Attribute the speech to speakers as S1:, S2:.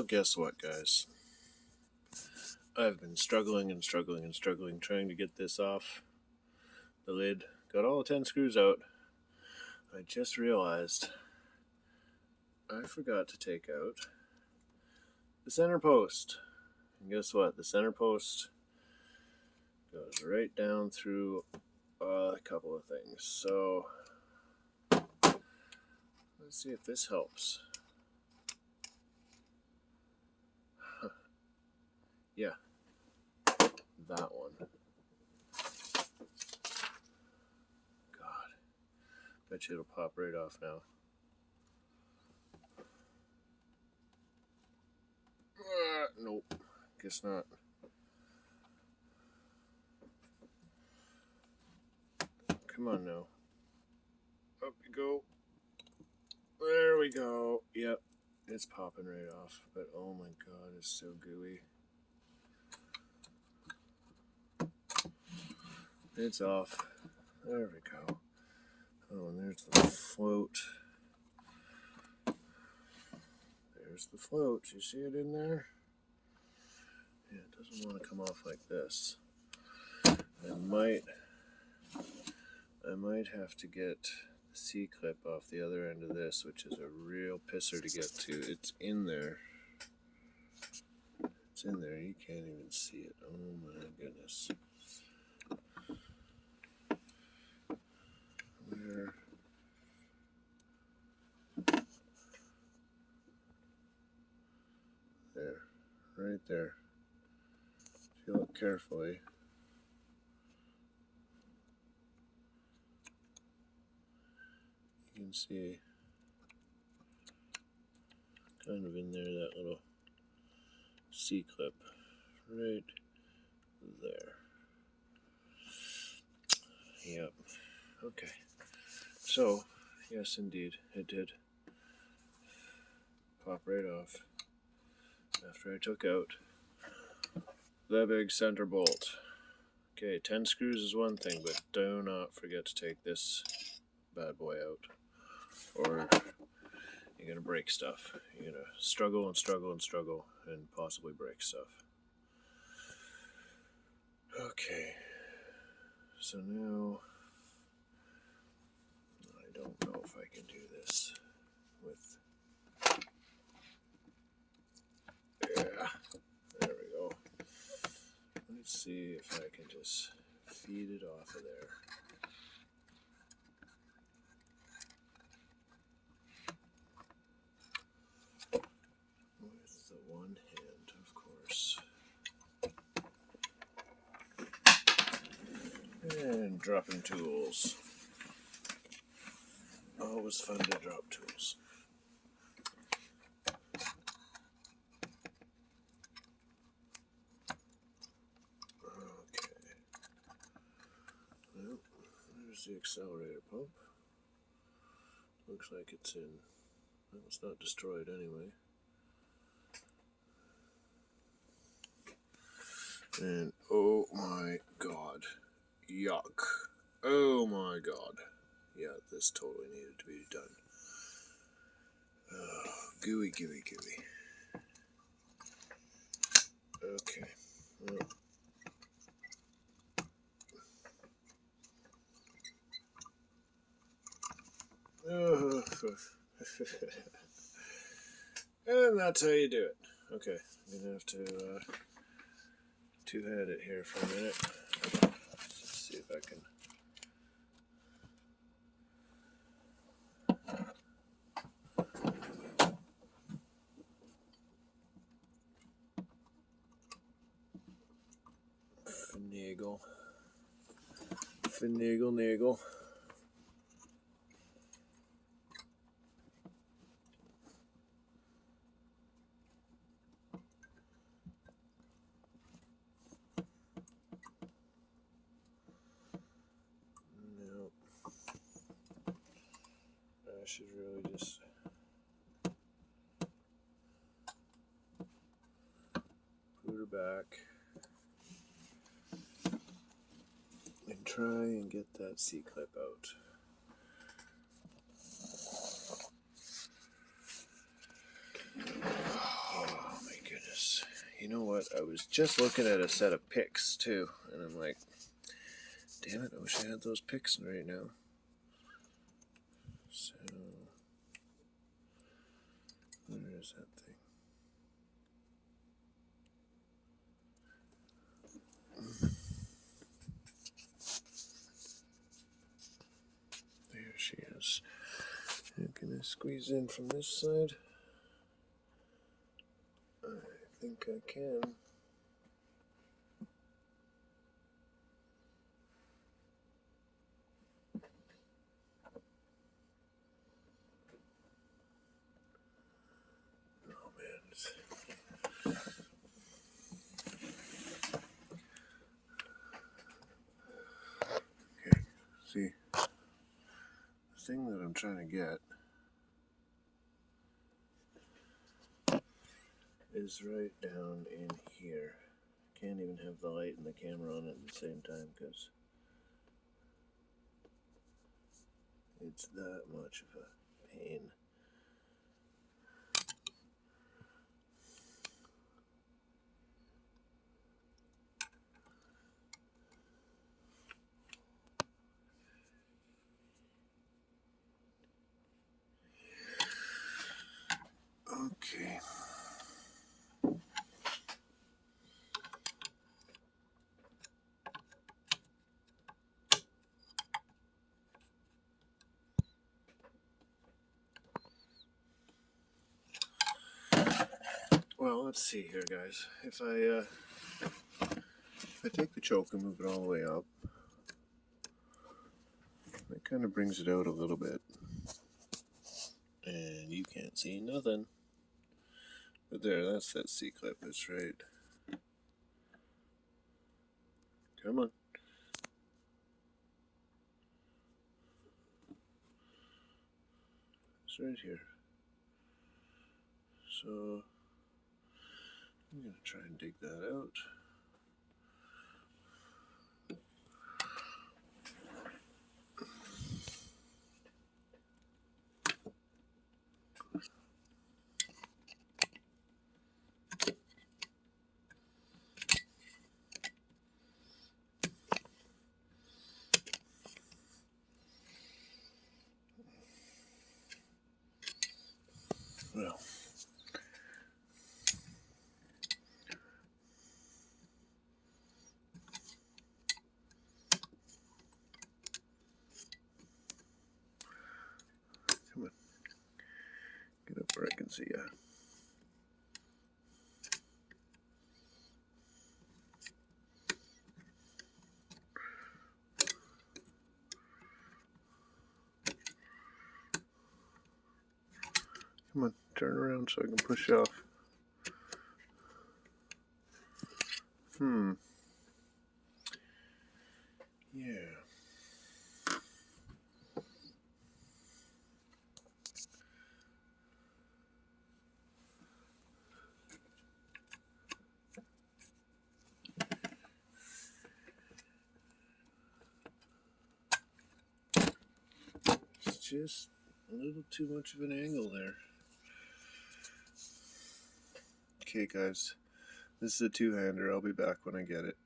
S1: Well, guess what, guys? I've been struggling trying to get this off the lid. Got all 10 screws out. I just realized I forgot to take out the center post. And guess what? The center post goes right down through a couple of things. So let's see if this helps. Yeah, that one. God, bet you it'll pop right off now. Nope, guess not. Come on now. Up you go. There we go. Yep, it's popping right off. But oh my god, it's so gooey. It's off. There we go. Oh, and there's the float. There's the float. You see it in there? Yeah, it doesn't want to come off like this. I might have to get the C-clip off the other end of this, which is a real pisser to get to. It's in there. It's in there. You can't even see it. Oh my goodness. Where? There. Right there. If you look carefully, you can see kind of in there that little C-clip right there. Yep. Okay. So, yes indeed, it did pop right off after I took out the big center bolt. Okay, 10 screws is one thing, but do not forget to take this bad boy out, or you're going to break stuff. You're going to struggle and possibly break stuff. Okay, so now I don't know if I can do this with, yeah, there we go. Let's see if I can just feed it off of there. With the one hand, of course. And dropping tools. Always fun to drop tools. Okay. Well, there's the accelerator pump. Looks like it's in. Well, it's not destroyed anyway. And oh my god. Yuck. Oh my god. Yeah, this totally needed to be done. Oh, gooey. Okay. Well. And that's how you do it. Okay, I'm gonna have to two-head it here for a minute. Let's see if I can. Finagle. Nope. I should really just put her back and try and get that C-clip out. know what? I was just looking at a set of picks too, and I'm like, damn it, I wish I had those picks right now. So, where is that thing? There she is. Can I squeeze in from this side? I think I can. Oh man. Okay, see, the thing that I'm trying to get is right down in here. Can't even have the light and the camera on at the same time because it's that much of a pain. Okay. Well, let's see here, guys. If I take the choke and move it all the way up, that kind of brings it out a little bit. And you can't see nothing. But there, that's that C-clip. That's right. Come on. It's right here. So, I'm going to try and dig that out. Well, come on. Get up where I can see ya. Come on, turn around so I can push off. Yeah. It's just a little too much of an angle there. Okay, guys. This is a two-hander. I'll be back when I get it.